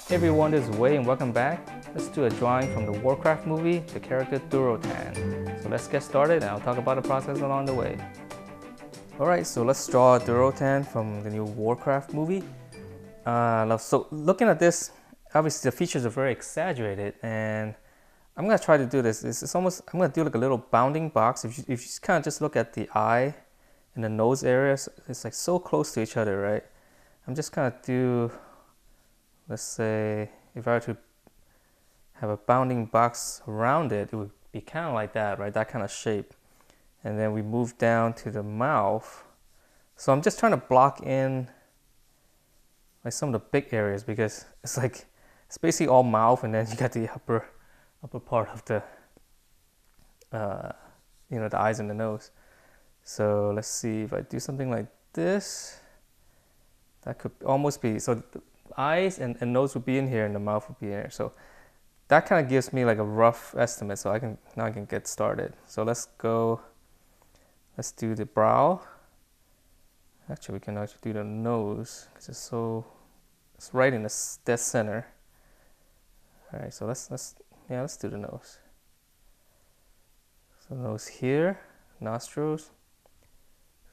Hey everyone, this is Wei and welcome back. Let's do a drawing from the Warcraft movie, the character Durotan. So let's get started and I'll talk about the process along the way. Alright, so let's draw Durotan from the new Warcraft movie. So looking at this, obviously the features are very exaggerated and I'm going to try to do this. It's almost, I'm going to do like a little bounding box. If you just kind of just look at the eye and the nose areas, it's like so close to each other, right? I'm just going to do, let's say, if I were to have a bounding box around it, it would be kind of like that, right? That kind of shape. And then we move down to the mouth. So I'm just trying to block in like some of the big areas because it's like, it's basically all mouth and then you got the upper part of the, the eyes and the nose. So let's see if I do something like this, that could almost be, so the eyes and nose would be in here and the mouth would be in here. So that kind of gives me like a rough estimate. So I can get started. So let's do the brow. Actually, we can actually do the nose because it's right in the dead center. All right, so let's do the nose. So nose here, nostrils.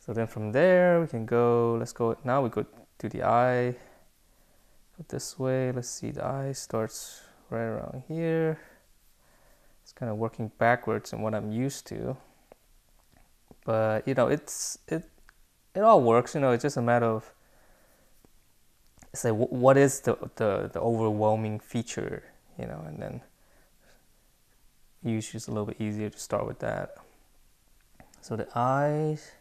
So then from there we can go, now we go to the eye. Go this way, let's see, the eye starts right around here. It's kind of working backwards in what I'm used to. But it all works, it's just a matter of, it's like what is the overwhelming feature, and then usually it's a little bit easier to start with that. So the eyes,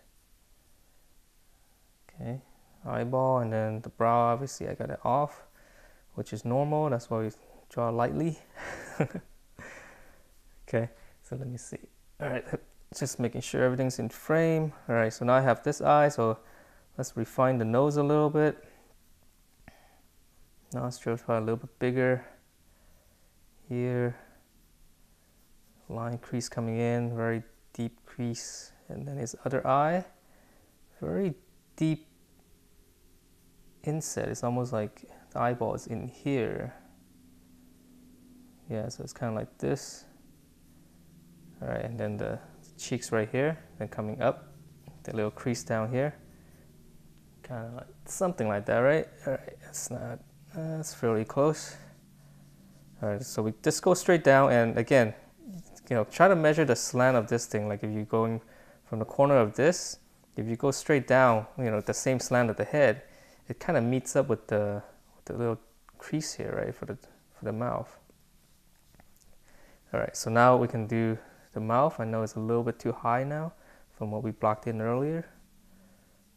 okay, eyeball, and then the brow, obviously I got it off, which is normal, that's why we draw lightly. Okay, so let me see. All right, just making sure everything's in frame. All right, so now I have this eye, so let's refine the nose a little bit. Nostrils probably a little bit bigger. Here, line crease coming in, very deep crease. And then his other eye, very deep inset. It's almost like the eyeball is in here. Yeah, so it's kind of like this. All right, and then the cheeks right here, then coming up, the little crease down here. Kind of like something like that, right? All right, that's fairly close. All right, so we just go straight down, and again, try to measure the slant of this thing. Like if you're going from the corner of this, if you go straight down, the same slant of the head, it kind of meets up with the little crease here, right, for the mouth. All right, so now we can do the mouth. I know it's a little bit too high now from what we blocked in earlier.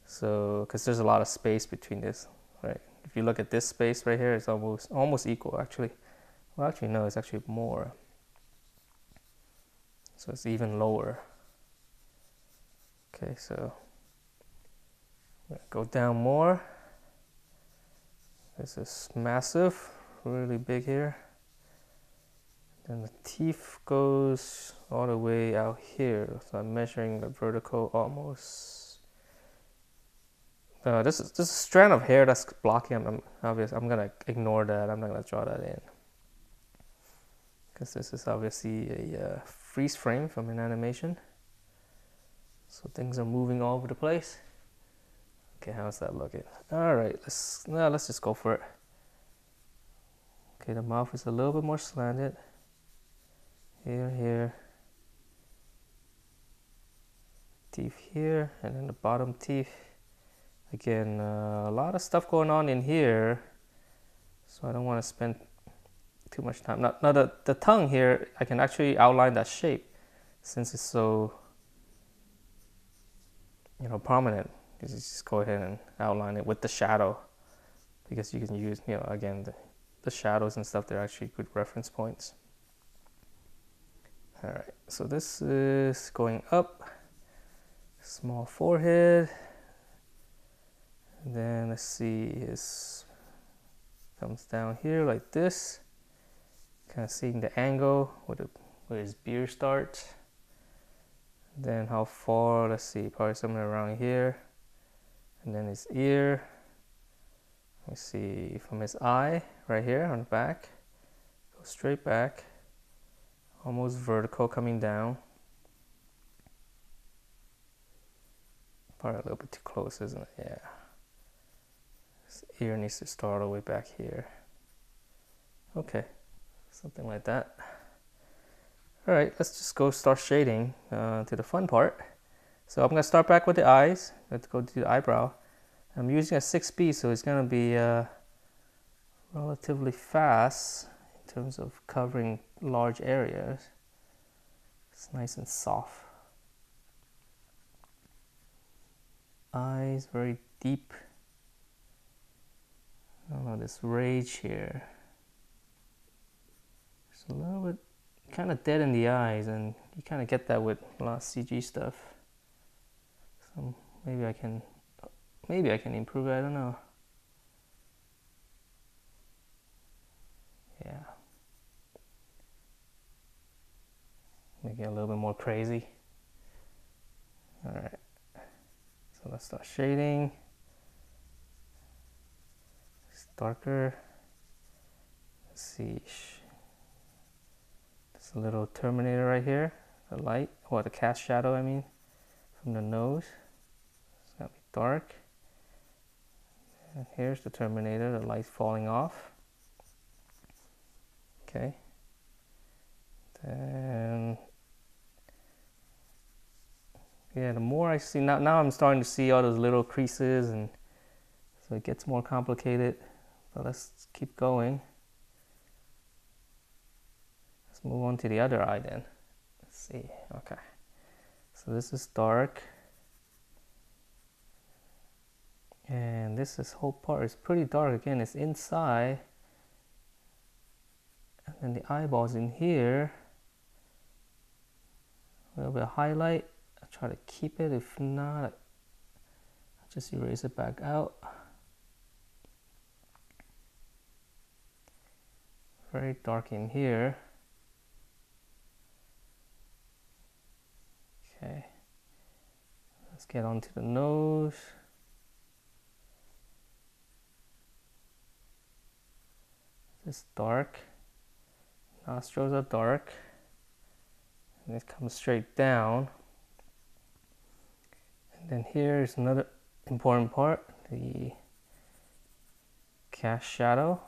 So, because there's a lot of space between this, right? If you look at this space right here, it's almost equal actually. Well, actually no, it's actually more. So it's even lower. Okay, so go down more. This is massive, really big here. Then the teeth goes all the way out here. So I'm measuring the vertical almost. This is a strand of hair that's blocking. I'm gonna ignore that. I'm not gonna draw that in because this is obviously a freeze frame from an animation. So things are moving all over the place. Okay, how's that looking? All right, let's just go for it. Okay, the mouth is a little bit more slanted. Here. Teeth here, and then the bottom teeth. Again, a lot of stuff going on in here, so I don't want to spend too much time. Now the tongue here, I can actually outline that shape since it's so, prominent. You just go ahead and outline it with the shadow because you can use, again, the shadows and stuff. They're actually good reference points. All right, so this is going up, small forehead. And then let's see, his comes down here like this. Kind of seeing the angle where his beard starts. Then how far, let's see, probably somewhere around here. And then his ear. Let me see, from his eye right here on the back, go straight back, almost vertical coming down. Probably a little bit too close, isn't it? Yeah. His ear needs to start all the way back here. Okay, something like that. All right, let's just go start shading to the fun part. So I'm gonna start back with the eyes. Let's go to the eyebrow. I'm using a 6B, so it's gonna be relatively fast in terms of covering large areas. It's nice and soft. Eyes very deep. I don't know, this rage here. It's a little bit kind of dead in the eyes, and you kind of get that with a lot of CG stuff. So maybe I can improve it, I don't know. Yeah. Make it a little bit more crazy. All right. So let's start shading. It's darker. Let's see. There's a little terminator right here. The light, or the cast shadow, I mean, from the nose. It's gonna be dark. And here's the terminator, the light falling off. Okay. Then, yeah, the more I see, now I'm starting to see all those little creases, and so it gets more complicated. But let's keep going. Let's move on to the other eye then. Let's see, okay. So this is dark. And this whole part is pretty dark. Again, it's inside. And then the eyeballs in here. A little bit of highlight. I'll try to keep it. If not, I'll just erase it back out. Very dark in here. Okay. Let's get onto the nose. It's dark. Nostrils are dark. And it comes straight down. And then here's another important part, the cast shadow.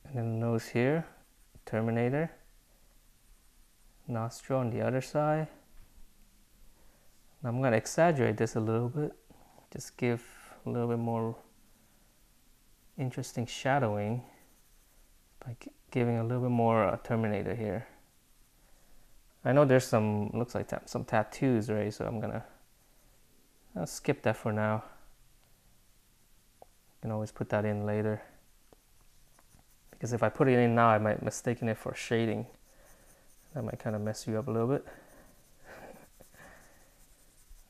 And then the nose here, terminator. Nostril on the other side. Now I'm going to exaggerate this a little bit, just give a little bit more interesting shadowing by giving a little bit more terminator here. I know there's some, looks like some tattoos, right? So I'll skip that for now. You can always put that in later. Because if I put it in now, I might mistaken it for shading. That might kind of mess you up a little bit.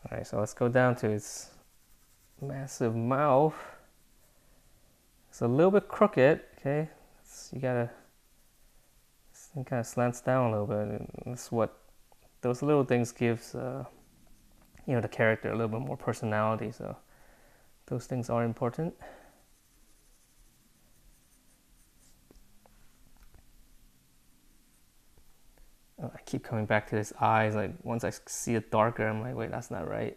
All right, so let's go down to its massive mouth. It's a little bit crooked, okay? You gotta, this thing kind of slants down a little bit. And that's what, those little things gives, you know, the character a little bit more personality. So those things are important. Oh, I keep coming back to his eyes. Like once I see it darker, I'm like, wait, that's not right.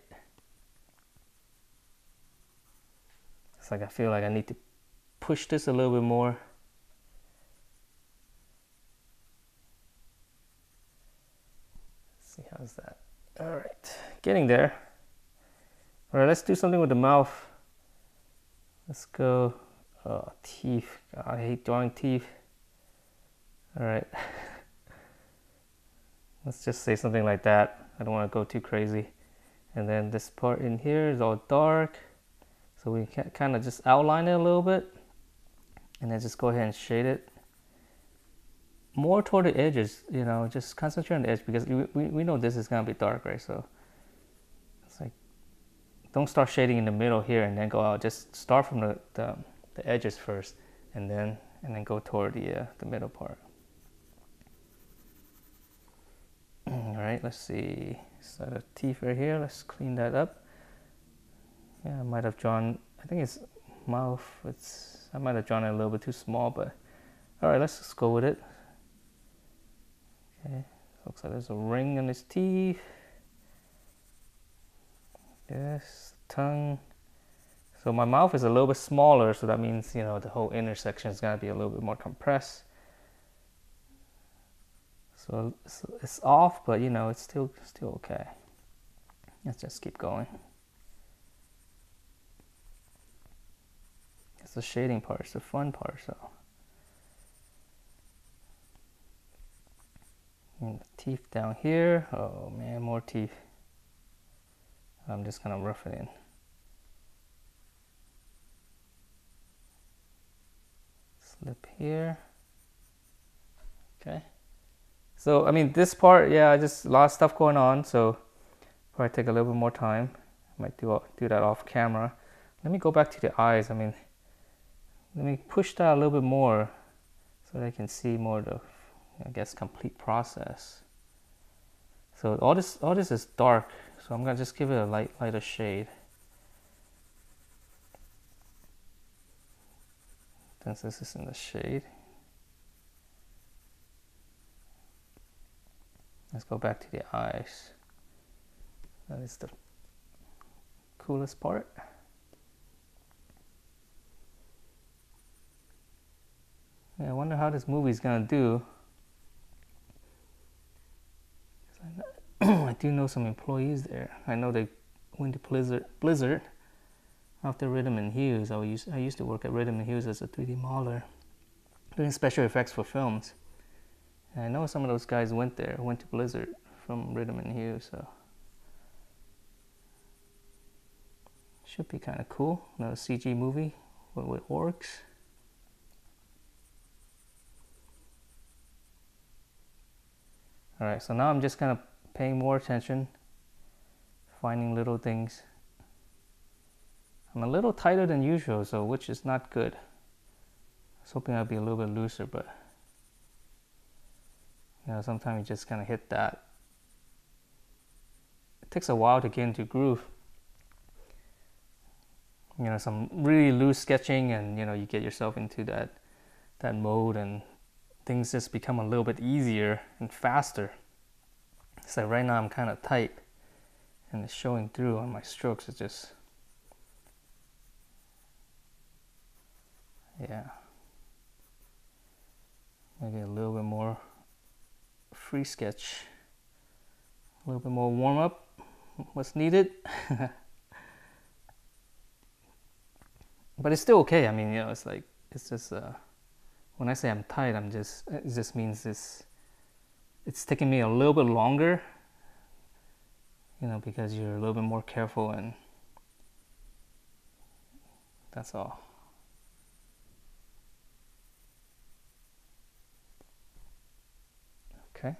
It's like I feel like I need to push this a little bit more. Let's see, how's that? All right, getting there. All right, let's do something with the mouth. Let's go. Oh, teeth. God, I hate drawing teeth. All right. Let's just say something like that. I don't want to go too crazy. And then this part in here is all dark. So we can kind of just outline it a little bit. And then just go ahead and shade it. More toward the edges, you know, just concentrate on the edge because we know this is going to be dark, right? So it's like, don't start shading in the middle here and then go out. Just start from the edges first and then go toward the middle part. All right, let's see. So the teeth right here, let's clean that up. Yeah, I might have drawn, I think it's mouth, I might have drawn it a little bit too small, but all right, let's just go with it. Okay, looks like there's a ring in his teeth. Yes, tongue. So my mouth is a little bit smaller, so that means, you know, the whole intersection is gonna be a little bit more compressed. So it's off, but you know, it's still okay. Let's just keep going. It's the shading part, it's the fun part, so. And the teeth down here. Oh man, more teeth. I'm just gonna rough it in. Slip here. Okay. So I mean, this part, yeah, just a lot of stuff going on, so probably take a little bit more time. I might do that off camera. Let me go back to the eyes. I mean, let me push that a little bit more so they can see more of the, I guess, complete process. So all this is dark, so I'm gonna just give it a lighter shade. Since this is in the shade. Let's go back to the eyes. That is the coolest part. Yeah, I wonder how this movie is gonna do. I do know some employees there. I know they went to Blizzard after Rhythm and Hues. I used to work at Rhythm and Hues as a 3D modeler, doing special effects for films. And I know some of those guys went to Blizzard from Rhythm and Hues, so should be kind of cool. Another CG movie with orcs. All right, so now I'm just kind of paying more attention, finding little things. I'm a little tighter than usual, so which is not good. I was hoping I'd be a little bit looser, but you know, sometimes you just kind of hit that. It takes a while to get into groove. You know, some really loose sketching, and you know, you get yourself into that mode, and things just become a little bit easier and faster. So right now I'm kind of tight, and it's showing through on my strokes. It's just, yeah, maybe a little bit more free sketch, a little bit more warm up, what's needed. But it's still okay. I mean, you know, it's like, it's just, when I say I'm tight, it just means it's taking me a little bit longer, you know, because you're a little bit more careful, and that's all. Okay,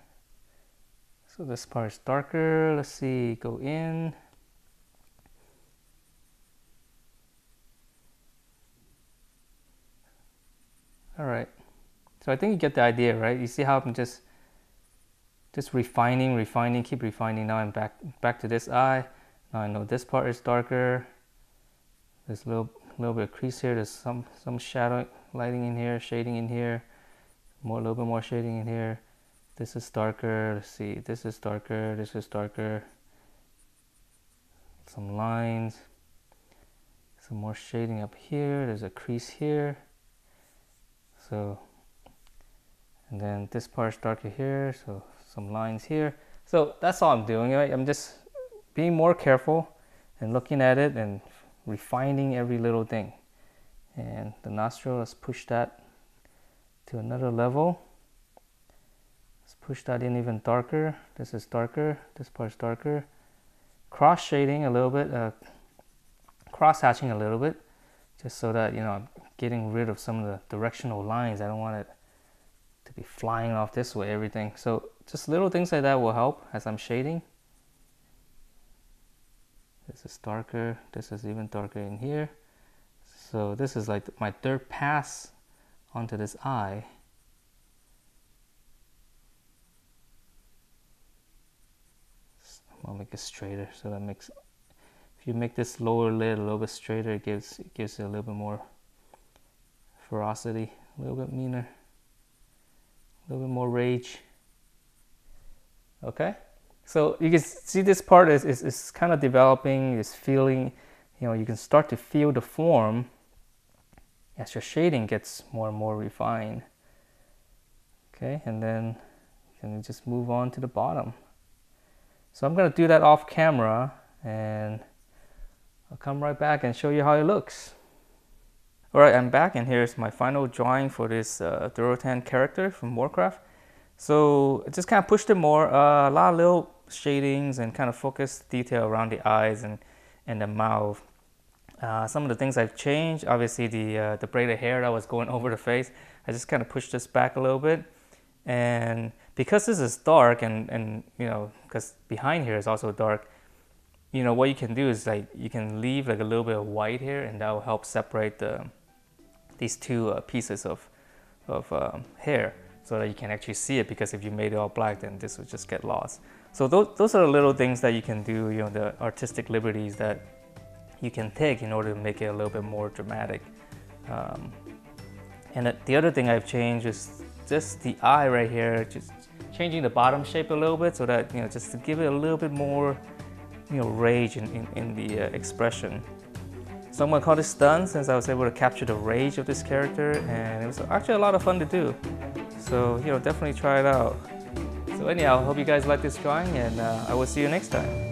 so this part is darker. Let's see, go in. All right, so I think you get the idea, right? You see how I'm just refining, keep refining. Now I'm back to this eye. Now I know this part is darker. There's a little bit of crease here. There's some shadow lighting in here, shading in here, a little bit more shading in here. This is darker. Let's see, this is darker, this is darker. Some lines, some more shading up here. There's a crease here. So, and then this part's darker here, so some lines here. So that's all I'm doing, right? I'm just being more careful and looking at it and refining every little thing. And the nostril, let's push that to another level. Let's push that in even darker. This is darker, this part's darker. Cross shading a little bit, cross hatching a little bit, just so that, you know, I'm getting rid of some of the directional lines. I don't want it to be flying off this way, everything. So just little things like that will help as I'm shading. This is darker, this is even darker in here. So this is like my third pass onto this eye. I'll make it straighter, so that makes, if if you make this lower lid a little bit straighter, it gives it a little bit more ferocity, a little bit meaner, a little bit more rage. Okay, so you can see this part is kind of developing, is feeling, you know, you can start to feel the form as your shading gets more and more refined. Okay, and then you can just move on to the bottom. So I'm going to do that off camera, and I'll come right back and show you how it looks. Alright, I'm back, and here's my final drawing for this Durotan character from Warcraft. So I just kind of pushed it more, a lot of little shadings and kind of focused detail around the eyes and the mouth. Some of the things I've changed, obviously the braided hair that was going over the face, I just kind of pushed this back a little bit. And because this is dark, and you know, because behind here is also dark, you know, what you can do is like you can leave like a little bit of white here, and that will help separate these two pieces of hair, so that you can actually see it, because if you made it all black, then this would just get lost. So those are the little things that you can do, you know, the artistic liberties that you can take in order to make it a little bit more dramatic. And the other thing I've changed is just the eye right here, just changing the bottom shape a little bit, so that, you know, just to give it a little bit more, you know, rage in the expression. So I'm going to call this done, since I was able to capture the rage of this character, and it was actually a lot of fun to do. So, you know, definitely try it out. So anyhow, I hope you guys like this drawing, and I will see you next time.